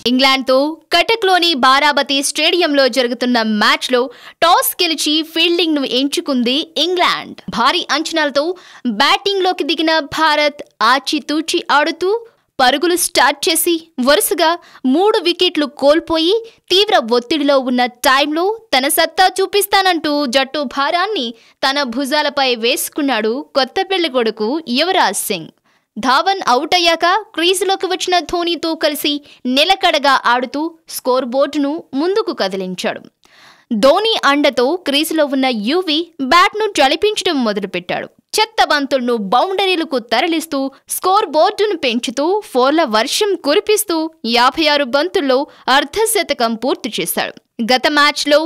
ఇంగ్లాండ్తో కటక్లోని బారాబతి స్టేడియంలో జరుగుతున్న మ్యాచ్లో టాస్ గెలిచి ఫీల్డింగ్ను ఎంచుకుంది ఇంగ్లాండ్. భారీ అంచనాలతో బ్యాటింగ్లోకి దిగిన భారత్ ఆచితూచి ఆడుతూ పరుగులు స్టార్ట్ చేసి వరుసగా 3 వికెట్లు కోల్పోయి తీవ్ర ఒత్తిడిలో ఉన్న టైంలో తన సత్తా చూపిస్తానంటూ జట్టు భారాన్ని తన భుజాలపై వేసుకున్నాడు కొత్త పెళ్లి కొడుకు యువరాజ్ సింగ్. ధావన్ అవుట్ అయ్యాక క్రీజులోకి వచ్చిన ధోనీతో కలిసి నిలకడగా ఆడుతూ స్కోర్ బోర్డును ముందుకు కదిలించాడు. ధోనీ అండతో క్రీజులో ఉన్న యువీ బ్యాట్ను జలిపించడం మొదలుపెట్టాడు. చెత్త బంతులను బౌండరీలకు తరలిస్తూ స్కోర్ బోర్డును పెంచుతూ 4ల వర్షం కురిపిస్తూ 56 బంతుల్లో అర్ధశతకం పూర్తి చేశాడు. గత మ్యాచ్లో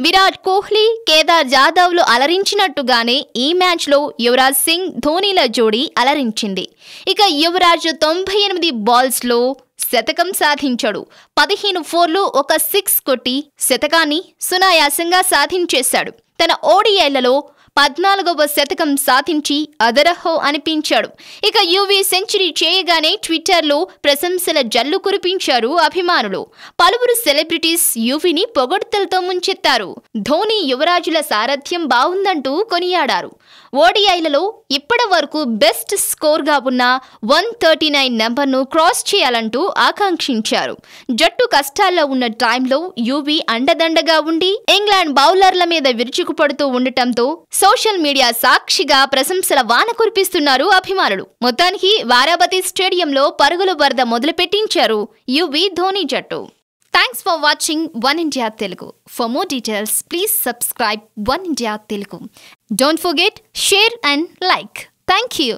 విరాట్ కోహ్లీ, కేదార్ జాదవ్లు అలరించినట్టుగానే ఈ మ్యాచ్లో యువరాజ్ సింగ్, ధోనీల జోడీ అలరించింది. ఇక యువరాజ్ 98 బాల్స్లో శతకం సాధించాడు. 15 4లు, 1 6 కొట్టి శతకాన్ని సునాయాసంగా సాధించేశాడు. తన ఓడిఐలలో 14వ శతకం సాధించి అదరహో అనిపించాడు. ఇక యువీ సెంచరీ చేయగానే ట్విట్టర్లో ప్రశంసల జల్లు కురిపించారు అభిమానులు. పలువురు సెలబ్రిటీస్ యువీని పొగడ్తలతో ముంచెత్తారు. ధోనీ, యువరాజుల సారథ్యం బాగుందంటూ కొనియాడారు. ఓడిఐలలో ఇప్పటి వరకు బెస్ట్ స్కోర్గా ఉన్న 139 నెంబర్ను క్రాస్ చేయాలంటూ ఆకాంక్షించారు. జట్టు కష్టాల్లో ఉన్న టైంలో యువీ అండదండగా ఉండి ఇంగ్లాండ్ బౌలర్ల మీద విరుచుకుపడుతూ ఉండటంతో సోషల్ మీడియా సాక్షిగా ప్రశంసల వాన కురిపిస్తున్నారు అభిమానులు. మొత్తానికి బారాబతి స్టేడియంలో పరుగుల వరద మొదలుపెట్టించారు యువీ ధోనీ జట్టు. Thanks for watching One India Telugu. For more details, please subscribe One India Telugu. Don't forget, share and like. Thank you.